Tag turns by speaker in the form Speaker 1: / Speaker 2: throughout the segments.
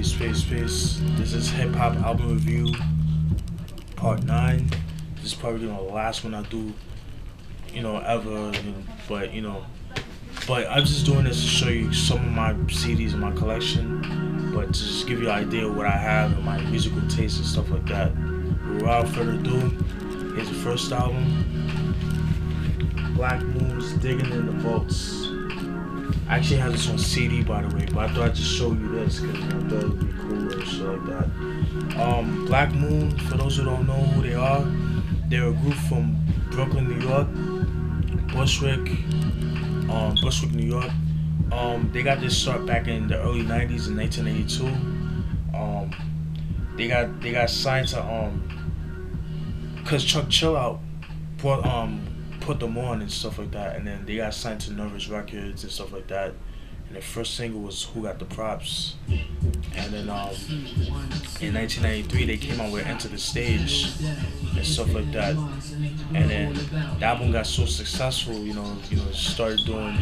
Speaker 1: Space. This is Hip Hop Album Review, Part 9. This is probably the last one I do, ever. But I'm just doing this to show you some of my CDs in my collection, but to just give you an idea of what I have and my musical taste and stuff like that. Without further ado, here's the first album, Black Moon's Diggin in the Vaults. I actually have this on CD, by the way, but I thought I'd just show you this because I thought it'd be cool or shit like that. Black Moon, for those who don't know who they are, they're a group from Brooklyn, New York, Bushwick, New York. They got this start back in the early 90s in 1982. They got signed to cause Chuck Chillout put them on and stuff like that, and then they got signed to Nervous Records and stuff like that. And their first single was Who Got the Props. And then in 1993 they came out with Enter the Stage and stuff like that. And then the album got so successful, started doing,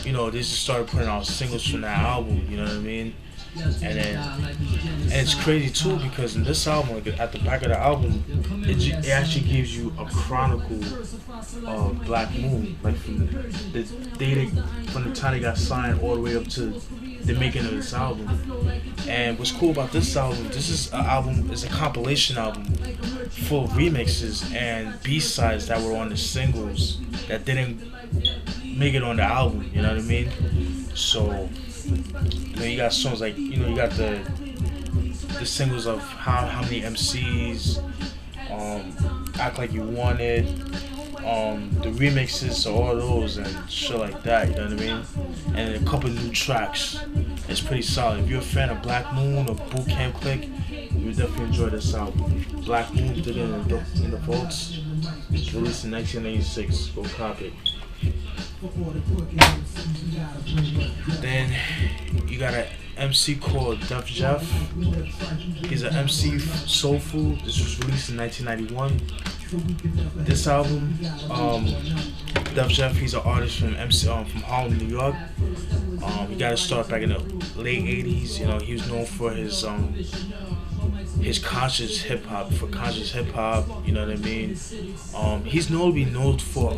Speaker 1: they just started putting out singles from that album, you know what I mean? And it's crazy too because in this album, like at the back of the album, it actually gives you a chronicle of Black Moon, like from the time they got signed all the way up to the making of this album. And what's cool about this album, this is a compilation album full of remixes and B-sides that were on the singles that didn't make it on the album, you know what I mean? So you got songs like, you got the singles of how many MCs, Act Like You Wanted, the remixes of all those and shit like that, you know what I mean? And a couple new tracks. It's pretty solid. If you're a fan of Black Moon or Boot Camp Click, you would definitely enjoy this album. Black Moon, Diggin in the Vaults, released in 1986. Go cop it. Then you got an MC called Jef. He's an MC Soul Food. This was released in 1991. This album, Jef, he's an artist from Harlem, New York. He got his start back in the late 80s. He was known for his conscious hip hop, you know what I mean? He's notably known for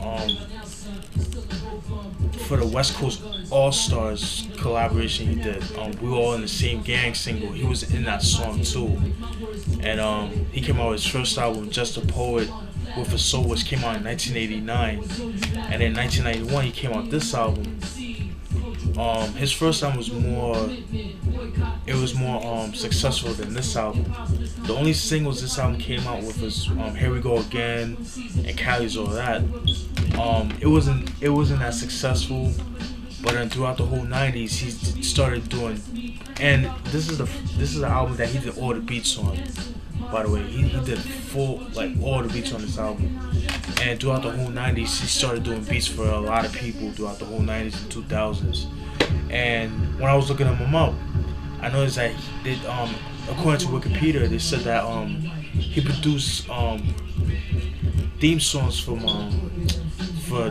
Speaker 1: the West Coast All Stars collaboration he did. We Were All in the Same Gang single. He was in that song too. And he came out with his first album, Just a Poet with a Soul, which came out in 1989. And in 1991 he came out with this album. His first album was more successful than this album. The only singles this album came out with was Here We Go Again and Cali's All That. It wasn't that successful, but then throughout the whole 90s he started doing, and this is the album that he did all the beats on. By the way, he did all the beats on this album, and throughout the whole 90s he started doing beats for a lot of people throughout the whole 90s and 2000s. And when I was looking him up, I noticed that they, according to Wikipedia, they said that he produced theme songs for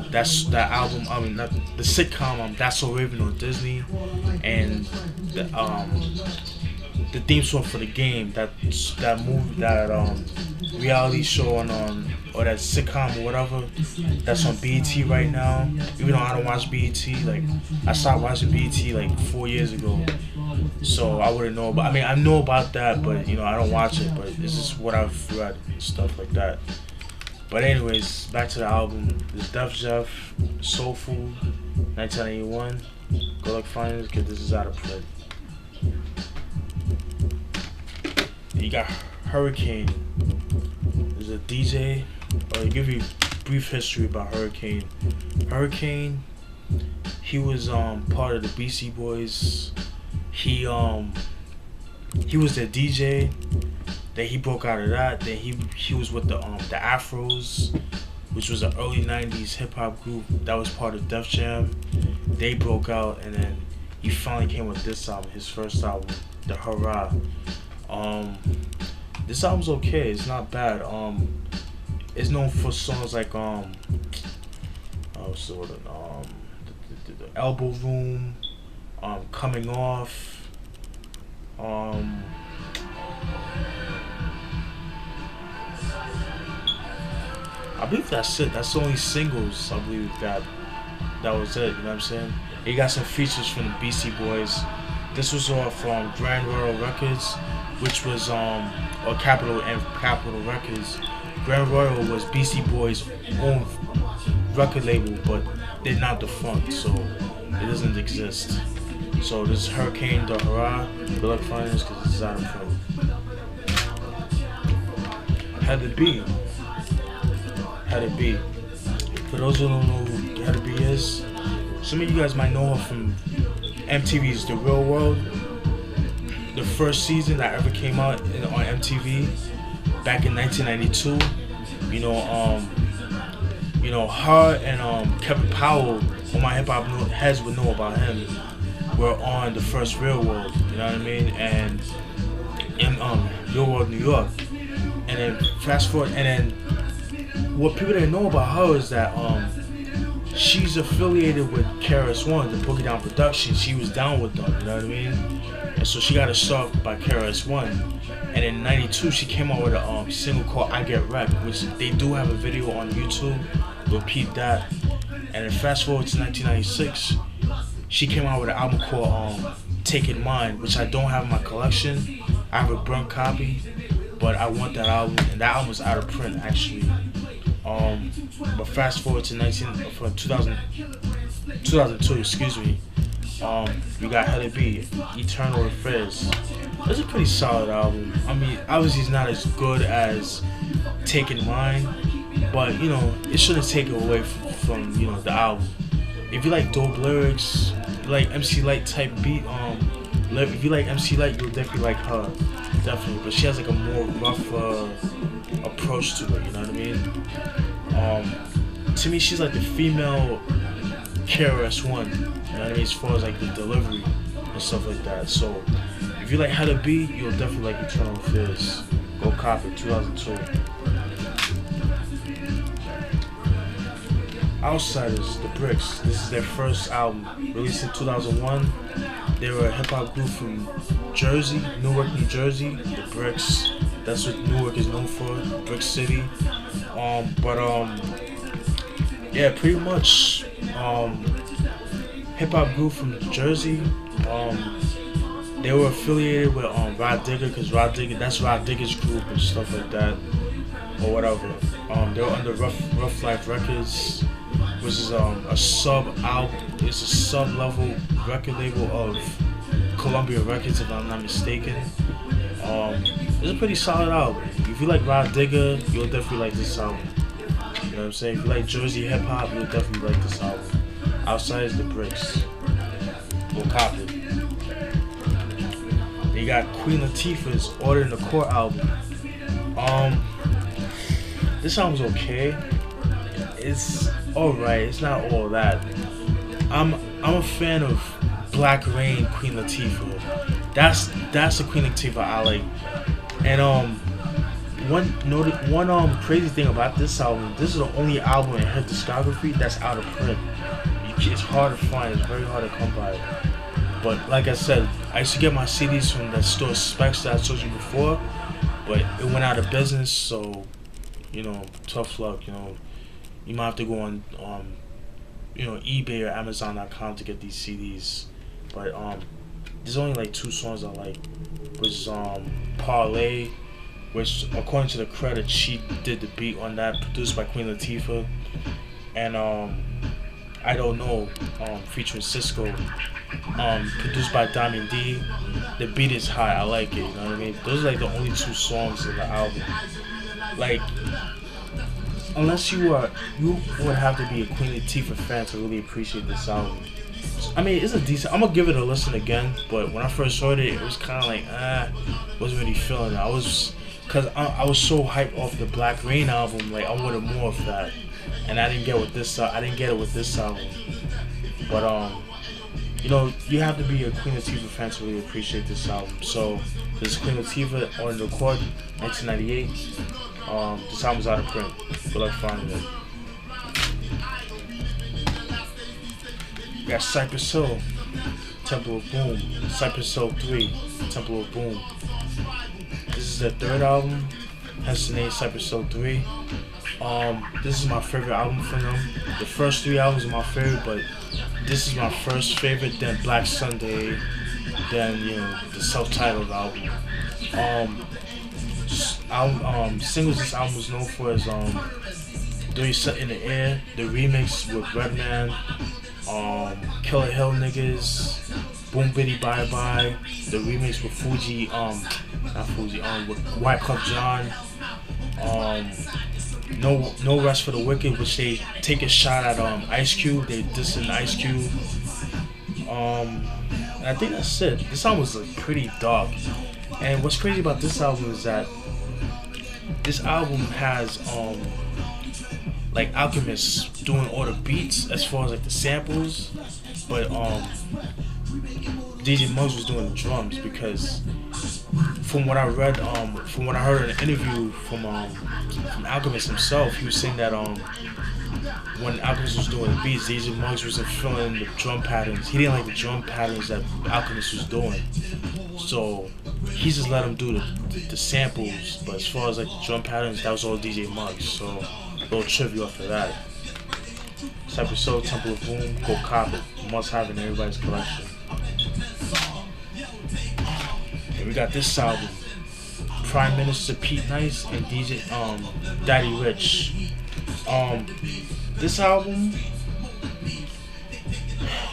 Speaker 1: that album. Not the sitcom That's So Raven on Disney, and the theme song for the game, that reality show on or that sitcom or whatever that's on BET right now. Even though I don't watch BET, like I stopped watching BET like 4 years ago, so I wouldn't know. But I know about that, but I don't watch it. But this is what I've read and stuff like that. But anyways, back to the album. This Jef Soul Food, 1981. Good luck finding this because this is out of print. You got Hurricane. There's a DJ. I'll give you a brief history about Hurricane. Hurricane, he was part of the BC Boys. He was their DJ. Then he broke out of that. Then he was with the Afros, which was an early 90s hip hop group that was part of Def Jam. They broke out, and then he finally came with this album, his first album, the Hurra. This album's okay. It's not bad. It's known for songs like the Elbow Room, Coming Off, Um, I believe that's it. That's the only singles I believe that was it. You know what I'm saying? He got some features from the Beastie Boys. This was off Grand Royal Records, which was or Capitol Records. Grand Royal was Beastie Boys' own record label, but they're not defunct, so it doesn't exist. So this is Hurricane the Hurra. Good luck finding this because this is out of print. Heather B. Heather B. For those who don't know who Heather B is, some of you guys might know her from MTV's The Real World. The first season that ever came out on MTV back in 1992. Her and Kevin Powell, who my hip hop heads would know about him, were on the first Real World. You know what I mean? And in Real World, New York. And then fast forward, and then what people didn't know about her is that she's affiliated with KRS-One, the Boogie Down Production. She was down with them, you know what I mean? And so she got a start by KRS-One. And in '92, she came out with a single called I Get Wrecked, which they do have a video on YouTube. Repeat that. And then fast forward to 1996, she came out with an album called Take It Mine, which I don't have in my collection. I have a burnt copy, but I want that album, and that album was out of print actually. But fast forward to 2002, excuse me. We got Heather B, Eternal Affairs. It's a pretty solid album. I mean, obviously it's not as good as Taking Mine, but it shouldn't take it away from the album. If you like dope lyrics, you like MC Lyte type beat, if you like MC Lyte, you'll definitely like her, definitely. But she has like a more rough approach to it. You know what I mean? To me, she's like the female KRS-One. You know what I mean? As far as like the delivery and stuff like that. So if you like Heather B, you'll definitely like Eternal Affairs. Go cop it, 2002. Outsidaz The Bricks. This is their first album, released in 2001. They were a hip hop group from Jersey, Newark, New Jersey. The Bricks. That's what Newark is known for, Brick City. Yeah, pretty much hip hop group from Jersey. They were affiliated with Rod Digger, because that's Rod Digger's group and stuff like that, or whatever. They were under Rough Life Records, which is a sub-level record label of Columbia Records, if I'm not mistaken. It's a pretty solid album. If you like Rod Digger, you'll definitely like this album. You know what I'm saying? If you like Jersey hip hop, you'll definitely like this album. Outsidaz The Bricks. We'll cop it. They got Queen Latifah's Order in the Court album. This album's okay. It's alright. It's not all that. I'm a fan of Black Rain Queen Latifah. That's the Queen Latifah I like. And one crazy thing about this album, this is the only album in her discography that's out of print. It's hard to find. It's very hard to come by. But like I said, I used to get my CDs from that store Specs that I told you before, but it went out of business, so tough luck. You might have to go on eBay or Amazon.com to get these CDs. But there's only like 2 songs I like, which is Parlay, which according to the credits she did the beat on that, produced by Queen Latifah, and I Don't Know, featuring Cisco, produced by Diamond D. The beat is high, I like it, you know what I mean? Those are like the only 2 songs in the album. Like, unless you would have to be a Queen Latifah fan to really appreciate this album. I mean, it's a decent. I'm gonna give it a listen again, but when I first heard it, it was kind of like, wasn't really feeling it. I was so hyped off the Black Rain album, like I wanted more of that, and I didn't get it with this album. But you have to be a Queen Latifah fan to really appreciate this album. So this is Queen Latifah on the record, 1998. This album's out of print. Good luck finding it. We got Cypress Hill. Temple of Boom. Cypress Soul 3, Temple of Boom. This is their third album, hence the name Cypress Soul 3. This is my favorite album from them. The first 3 albums are my favorite, but this is my first favorite, then Black Sunday, then, you know, the self-titled album. Singles this album was known for is Dirty Set in the Air, the remix with Redman, Killer Hill Niggas, Boom Biddy Bye Bye, the remix with Fugees, with White Club John, No Rest for the Wicked, which they take a shot at Ice Cube, they dissing Ice Cube, and I think that's it. This album was like pretty dark, and what's crazy about this album is that this album has like Alchemist doing all the beats as far as like the samples, but DJ Muggs was doing the drums, because from what I read, from what I heard in an interview from Alchemist himself, he was saying that when Alchemist was doing the beats, DJ Muggs wasn't feeling the drum patterns. He didn't like the drum patterns that Alchemist was doing, so he just let him do the samples. But as far as like the drum patterns, that was all DJ Muggs. So a little trivia for that. Cypress Soul, Temple of Boom, go cop it. Must have it in everybody's collection. And we got this album, Prime Minister Pete Nice and DJ Daddy Rich. This album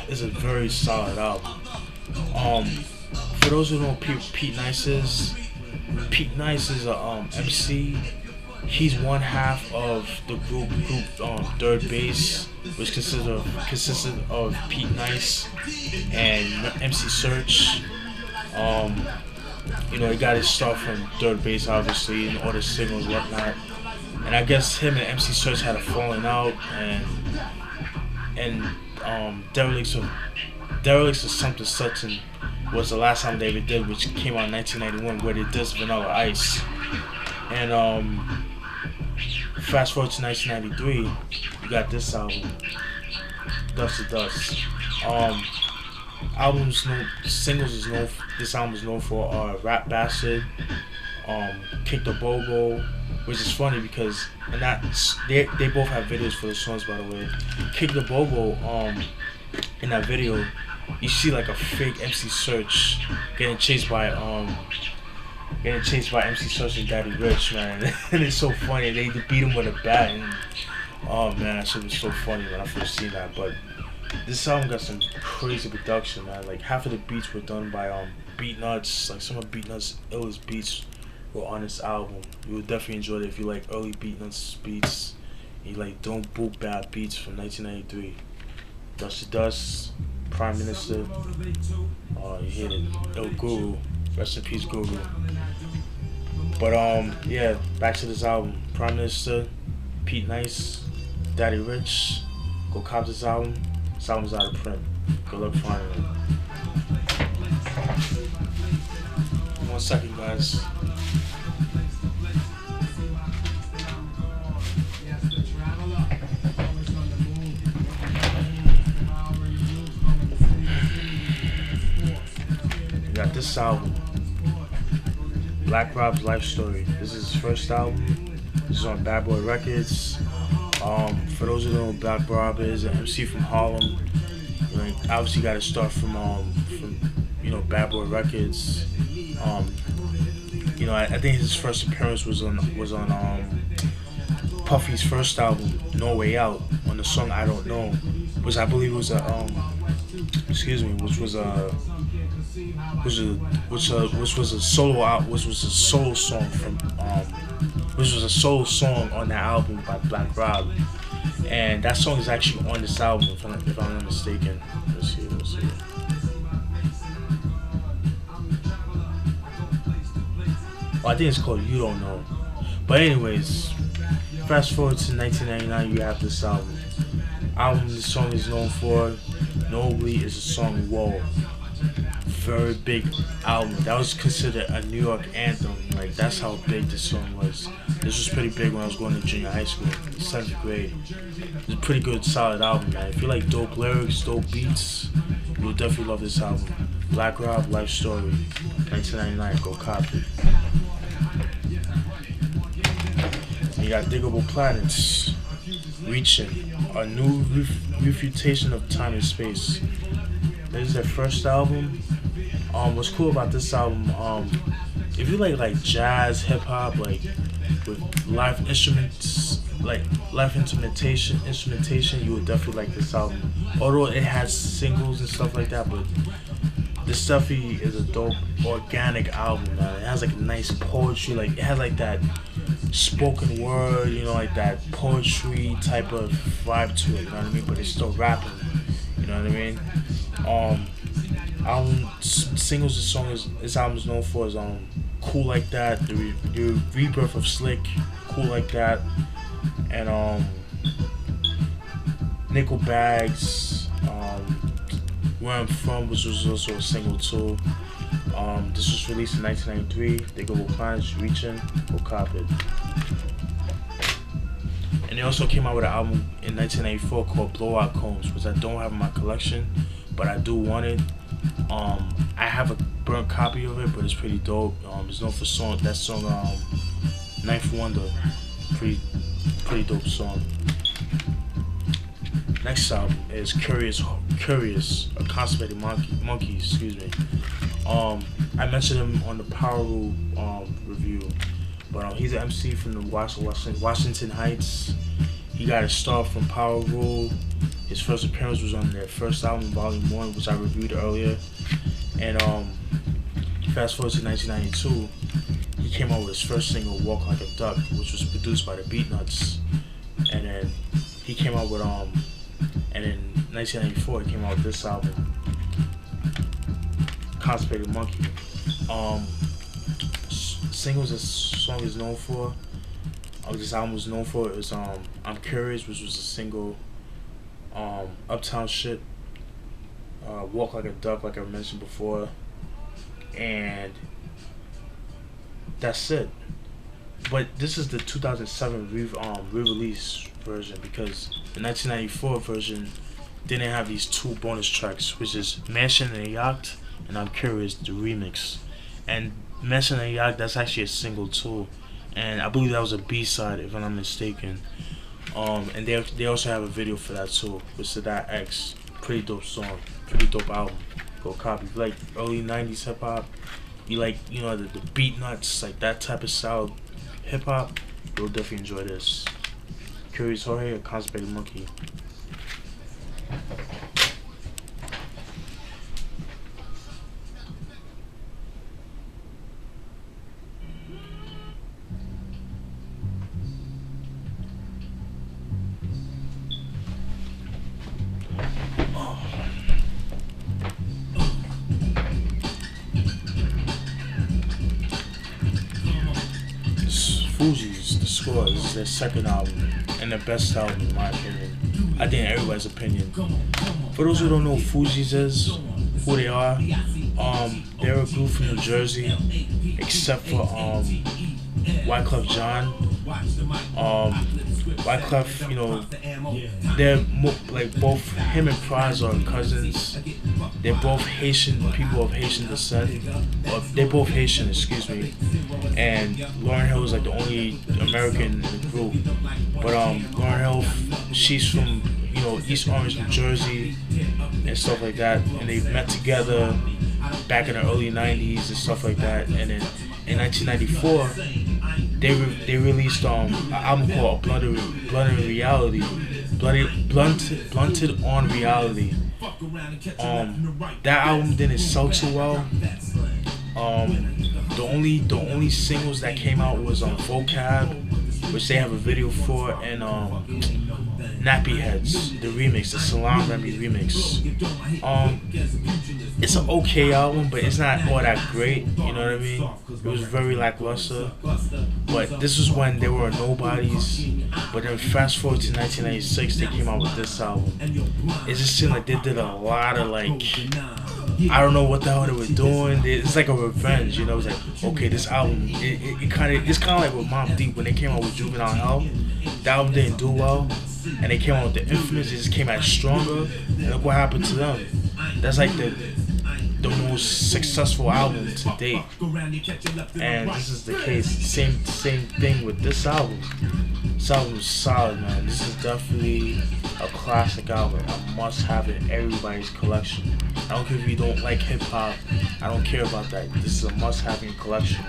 Speaker 1: is a very solid album. For those who don't know Pete Nice is a MC. He's one half of the group Third Base, which consisted of Pete Nice and MC Search. You know, he got his start from Third Base, obviously, and all the singles and whatnot. And I guess him and MC Search had a falling out, and Derelicts of Something Sutton was the last time they ever did, which came out in 1991, where they did Vanilla Ice. And fast forward to 1993, you got this album, Dust to Dust. Singles is known. This album is known for Rap Bastard, Kick the Bobo, which is funny because they both have videos for the songs, by the way. Kick the Bobo, in that video, you see like a fake MC Search getting chased by MC Search and Daddy Rich, man. And it's so funny. They beat him with a bat, and oh man, that shit was so funny when I first seen that. But this album got some crazy production, man. Like half of the beats were done by Beatnuts. Like some of Beatnuts' illest beats were on this album. You would definitely enjoy it if you like early Beatnuts beats. You like Don't Boop Bad beats from 1993. Dust to Dust, Prime Minister. You hit it. El Guru, rest in peace, Guru. But yeah, back to this album. Prime Minister, Pete Nice, Daddy Rich. Go cop this album. This album's out of print. Good luck finding it. 1 second, guys. We got this album, Black Rob's Life Story. This is his first album. This is on Bad Boy Records. For those who don't know what Black Rob is, an MC from Harlem. Like, obviously got to start from Bad Boy Records. I think his first appearance was on Puffy's first album, No Way Out, on the song I Don't Know, which I believe was which was a solo song on that album by Black Rob, and that song is actually on this album if I'm not mistaken. Let's see. I think it's called You Don't Know. But anyways, fast forward to 1999, you have this album. This song is known for, notably, is the song Whoa. Very big album. That was considered a New York anthem. Like, that's how big this song was. This was pretty big when I was going to junior high school, 7th grade. It's a pretty good, solid album, man. If you like dope lyrics, dope beats, You'll definitely love this album. Black Rob, Life Story, 1999. Go copy. And you got Digable Planets, Reachin, a new refutation of time and space. This is their first album. What's cool about this album, if you like jazz, hip hop, like with live instruments, like live instrumentation, you would definitely like this album. Although it has singles and stuff like that, but this definitely is a dope organic album, man. It has like nice poetry, like it has like that spoken word, you know, like that poetry type of vibe to it, you know what I mean? But it's still rapping, you know what I mean? Singles this album is known for is Cool Like That, the rebirth of Slick, Cool Like That, and Nickel Bags, Where I'm From, which was also a single too. This was released in 1993. Digable Planets, Reachin, go cop it. And they also came out with an album in 1994 called Blowout Combs, which I don't have in my collection, but I do want it. I have a burnt copy of it, but it's pretty dope. It's known for that song Ninth Wonder, pretty dope song. Next album is Kurious, a Constipated Monkey, excuse me. I mentioned him on the Power Rule review, but he's an MC from the Washington Heights. He got his start from Power Rule. His first appearance was on their first album, Volume 1, which I reviewed earlier. And fast forward to 1992, he came out with his first single, Walk Like a Duck, which was produced by the Beatnuts. And then he came out with and in 1994 he came out with this album, Constipated Monkey. Singles this song is known for, this album was known for, is I'm Curious, which was a single, Uptown Shit, Walk Like a Duck, like I mentioned before, and that's it. But this is the 2007 re-release version, because the 1994 version didn't have these two bonus tracks, which is Mansion and Yacht and I'm Curious, the remix. And Mansion and Yacht, that's actually a single too, and I believe that was a B-side if I'm not mistaken. And they also have a video for that too, with Sadat X. Pretty dope song, pretty dope album. Go copy. If you like early 90s hip hop, you like, you know, the beat nuts, like that type of style hip hop, you'll definitely enjoy this. Kurious Jorge, a Constipated Monkey. Fugees The Score, this is their second album, and their best album in my opinion. I think everybody's opinion. For those who don't know who Fugees is, who they are, they're a group from New Jersey, except for Wyclef Jean. Wyclef, you know, they're like both him and Prize are cousins. They're both Haitian, people of Haitian descent. Or they're both Haitian, excuse me. And Lauryn Hill is like the only American in the group. But Lauryn Hill, she's from, you know, East Orange, New Jersey, and stuff like that. And they met together back in the early 90s and stuff like that. And then in 1994, they released an album called Blunted on Reality. That album didn't sell too well. The only singles that came out was Vocab, which they have a video for, and Nappy Heads, the remix, the Salam Remy remix. It's an okay album, but it's not all that great, you know what I mean? It was very lackluster, but this was when they were nobodies. But then fast forward to 1996, they came out with this album. It just seemed like they did a lot of like, I don't know what the hell they were doing. It's like a revenge, you know. It's like, okay, this album, it's kind of like with Mom Deep when they came out with Juvenile Hell. The album didn't do well, and they came out with The Infamous. It just came out stronger, and look what happened to them. That's like the most successful album to date, and this is the case. Same thing with this album. This album is solid, man. This is definitely a classic album. A must-have in everybody's collection. I don't care if you don't like hip hop. I don't care about that. This is a must-have in your collection,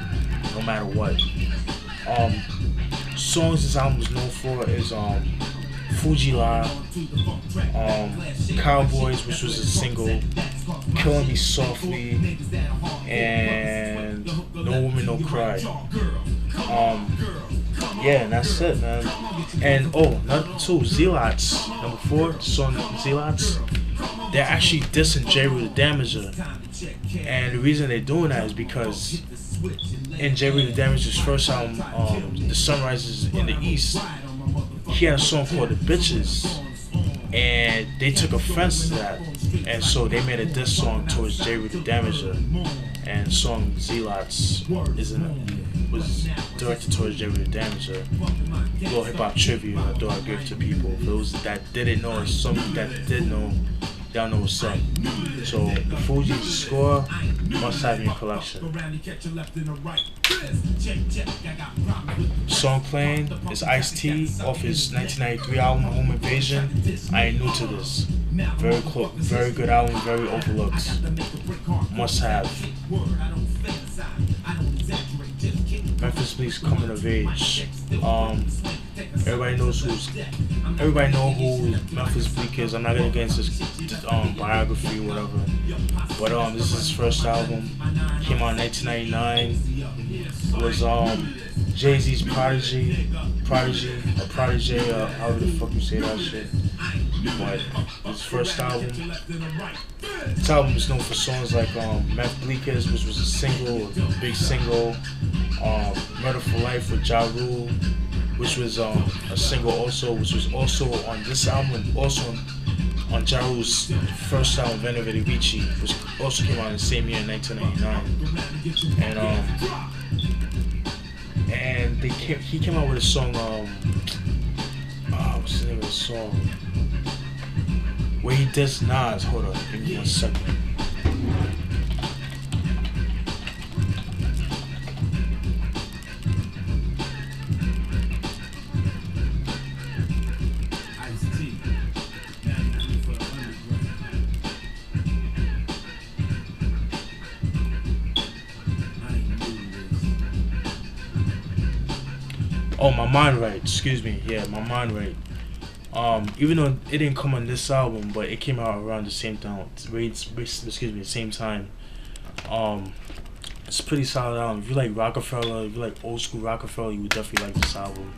Speaker 1: no matter what. Songs this album is known for is Fugees, Cowboys, which was a single, Killing Me Softly, and No Woman No Cry. Yeah, and that's it, man. And number 2, Zealots. Number 4, the song Zealots. They're actually dissing Jeri the Damager, and the reason they're doing that is because in Jeri the Damager's first album, The Sun Rises in the East, he had a song called The Bitches, and they took offense to that, and so they made a diss song towards Jeri the Damager, and the song Zealots was directed towards Jeri the Damager. A little hip hop trivia I thought I'd give to people. For those that didn't know, or some that did know, y'all know what's up. So, the Fugees The Score must have in your collection. Song playing is Ice-T off his 1993 album Home Invasion. I ain't new to this. Very good album, very overlooked. Must have. Memphis Bleek Coming Of Age. Everybody know who Memphis Bleek is. I'm not gonna get into his biography or whatever. But this is his first album. Came out in 1999. It was Jay-Z's protege, however the fuck you say that shit. But his first album. This album is known for songs like Meth Bleekers, which was a single, a big single. Murder for Life with Ja Rule, which was a single also, which was also on this album, and also on Ja Rule's first album, Venerable Richie, which also came out in the same year in 1999. And he came out with a song, what's the name of the song? Where he dissed Nas. Hold on, give me 1 second. Oh, My Mind Right. Excuse me. Yeah, My Mind Right. Even though it didn't come on this album, but it came out around the same time. Same time. It's a pretty solid album. If you like Rockefeller, if you like old school Rockefeller, you would definitely like this album.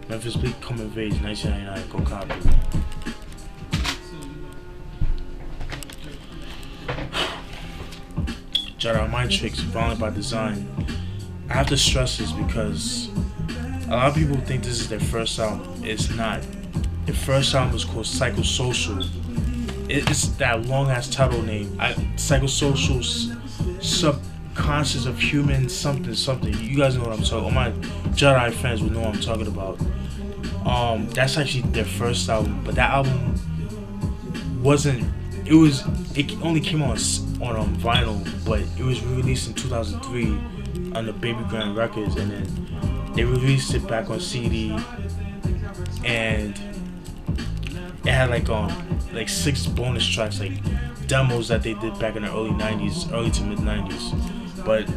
Speaker 1: Memphis Bleek Coming Of Age, 1999. Go copy. Jedi Mind Tricks, Violent by Design. I have to stress this because a lot of people think this is their first album. It's not. Their first album was called Psychosocial. It's that long ass title name. Psychosocial, Subconscious of Human something. You guys know what I'm talking about. All my Jedi fans will know what I'm talking about. That's actually their first album, but that album wasn't. It only came on vinyl, but it was released in 2003 on the Baby Grand Records, and then they released it back on CD, and it had like 6 bonus tracks, like demos that they did back in the early to mid 90s. But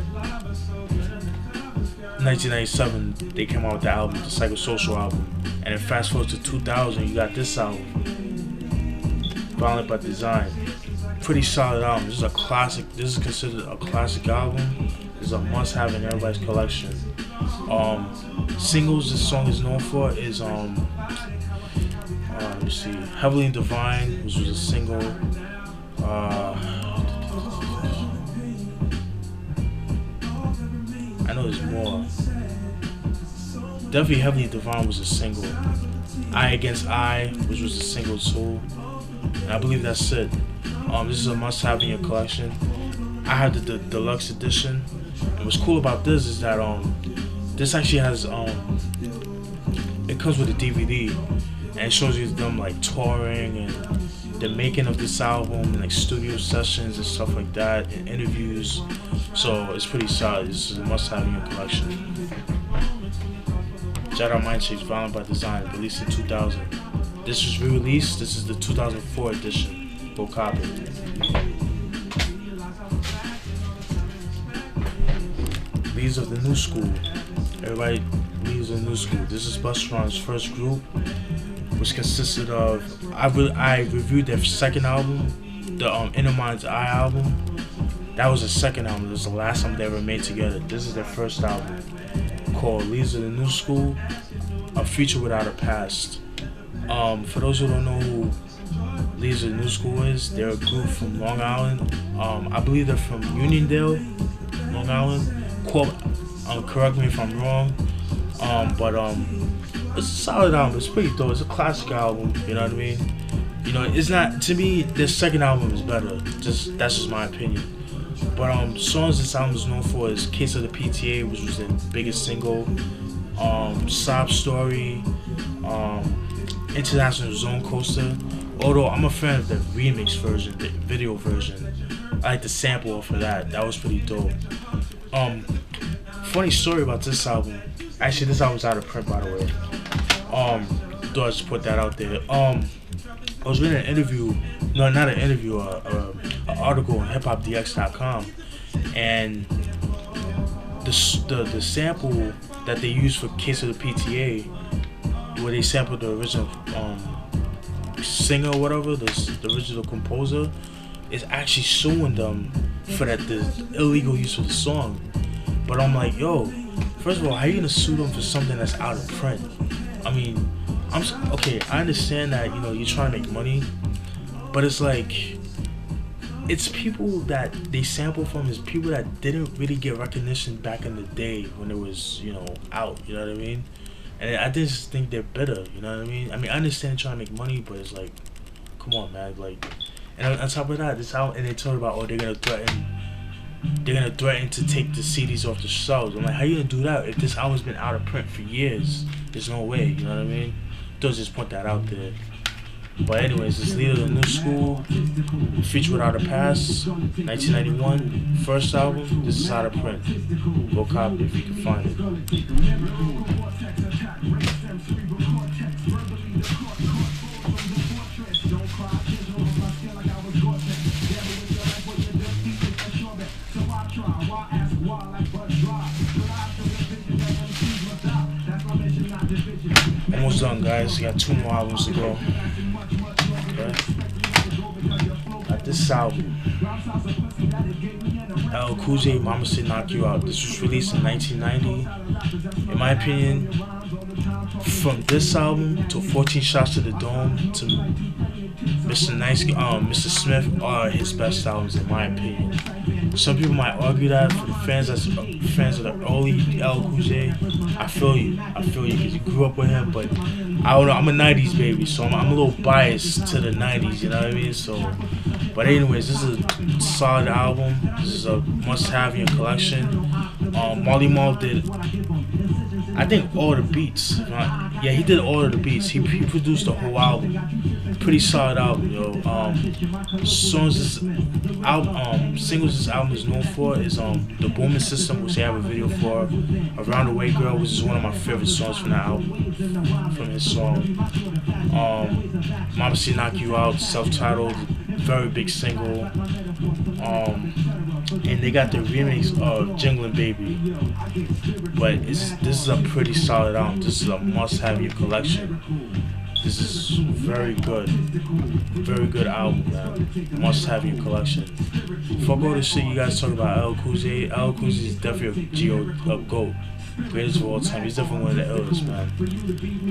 Speaker 1: 1997 they came out with the album, the Psychosocial album, and then fast forward to 2000, you got this album, Violent by Design. Pretty solid album. This is a classic. This is considered a classic album. This is a must-have in everybody's collection. Singles this song is known for is let me see, Heavily Divine, which was a single. I know there's more. Definitely Heavily Divine was a single. Eye Against Eye, which was a single too. And I believe that's it. This is a must-have in your collection. I have the deluxe edition. And what's cool about this is that this actually has it comes with a DVD, and it shows you them like touring and the making of this album and like studio sessions and stuff like that and interviews. So it's pretty solid. This is a must-have in your collection. Jedi Mind Tricks, Violent by Design, released in 2000. This was re-released. This is the 2004 edition. Go copy it. Leaders of the New School. Everybody, Leaders of the New School. This is Busta first group, which consisted of I reviewed their second album, the Inner Mind's Eye album. That was the second album. This was the last time they ever made together. This is their first album called Leaders of the New School, A Future Without a Past. For those who don't know who Leaders of the New School is, they're a group from Long Island. I believe they're from Uniondale, Long Island. Correct me if I'm wrong. But it's a solid album. It's pretty dope. It's a classic album. You know what I mean? You know, it's not, to me, their second album is better. That's just my opinion. But songs this album is known for is Case of the PTA, which was their biggest single. Sob Story, International Zone Coaster. Although I'm a fan of the remix version, the video version. I like the sample off of that. That was pretty dope. Funny story about this album. Actually, this album's out of print, by the way. Thought I just put that out there. I was reading an interview, no, not an interview, an article on hiphopdx.com, and the sample that they used for Case of the PTA, where they sampled the original singer or whatever, the original composer, is actually suing them for the illegal use of the song. But I'm like, yo, first of all, how are you gonna sue them for something that's out of print? I mean, okay, I understand that, you know, you're trying to make money, but it's like, it's people that they sample from is people that didn't really get recognition back in the day when it was, you know, out, you know what I mean? And I just think they're better, you know what I mean? I understand trying to make money, but it's like, come on, man, like, and on top of that, this album, and they talk about, oh, they're gonna threaten to take the CDs off the shelves. I'm like, how you gonna do that if this album's been out of print for years? There's no way, you know what I mean? Don't just put that out there. But anyways, it's Leader of the New School, Future Without a Past, 1991, first album. This is out of print. Go copy it if you can find it. Almost done, guys. We got 2 more albums to go. Okay. Got this album, L Cool J, Mama Said Knock You Out. This was released in 1990. In my opinion, from this album to 14 Shots to the Dome to Mr. Nice, Mr. Smith are his best albums in my opinion. Some people might argue that. For the fans of the early L Cool J, I feel you because you grew up with him, but I don't know, I'm a 90s baby, so I'm a little biased to the 90s, you know what I mean? So, but anyways, this is a solid album. This is a must-have in your collection. Marley Marl did, I think, all the beats. Yeah, he did all of the beats. He produced the whole album. Pretty solid album, yo. Songs this album, singles this album is known for is The Booming System, which they have a video for. Around the Way Girl, which is one of my favorite songs from that album, from his song. Mama Said Knock You Out, self-titled, very big single. And they got the remix of Jinglin' Baby. But this is a pretty solid album. This is a must-have in your collection. This is very good album, man. Must have in your collection. Before I go to shit, you guys talk about L Cool J. L Cool J is definitely a GOAT. Greatest of all time. He's definitely one of the illest, man.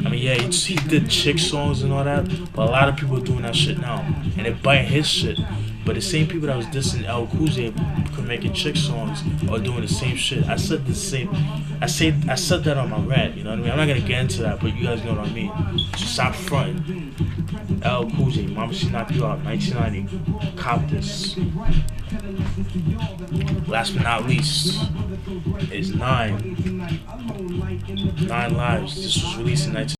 Speaker 1: I mean, yeah, he did chick songs and all that, but a lot of people are doing that shit now. And they're biting his shit. But the same people that was dissing L Cool J for making chick songs are doing the same shit. I said that on my rant, you know what I mean? I'm not gonna get into that, but you guys know what I mean. So stop fronting. L Cool J, Mama Said Knock You Out, 1990. Cop this. Last but not least is 9 Lives. This was released in 1990.